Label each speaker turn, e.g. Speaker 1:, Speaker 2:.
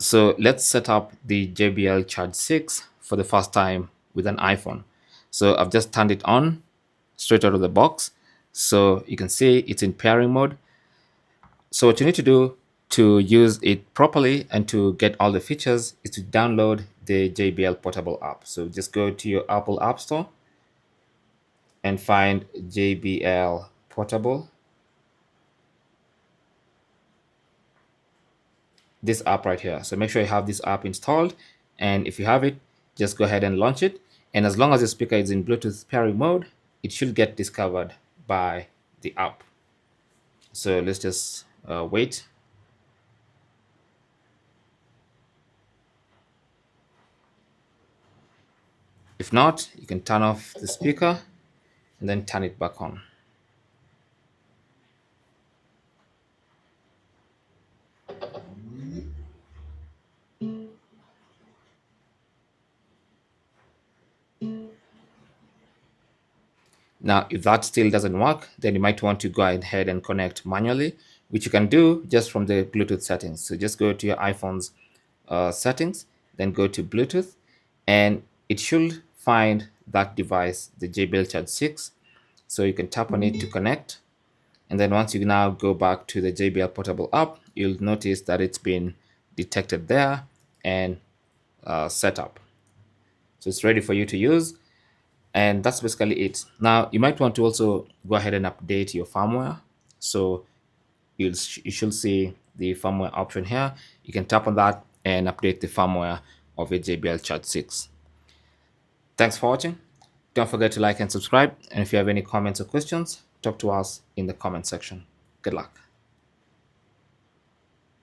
Speaker 1: So let's set up the JBL Charge 6 for the first time with an iPhone. So I've just turned it on straight out of the box. So you can see it's in pairing mode. So what you need to do to use it properly and to get all the features is to download the JBL Portable app. So just go to your Apple App Store and find JBL Portable. This app right here. So make sure you have this app installed, and if you have it, just go ahead and launch it. And as long as the speaker is in Bluetooth pairing mode, it should get discovered by the app. So let's just wait. If not, you can turn off the speaker and then turn it back on. Now, if that still doesn't work, then you might want to go ahead and connect manually, which you can do just from the Bluetooth settings. So just go to your iPhone's settings, then go to Bluetooth, and it should find that device, the JBL Charge 6. So you can tap on it to connect. And then once you now go back to the JBL Portable app, you'll notice that it's been detected there and set up. So it's ready for you to use. And that's basically it. Now you might want to also go ahead and update your firmware. So you should see the firmware option here. You can tap on that and update the firmware of your JBL Charge 6. Thanks for watching. Don't forget to like and subscribe. And if you have any comments or questions, talk to us in the comment section. Good luck.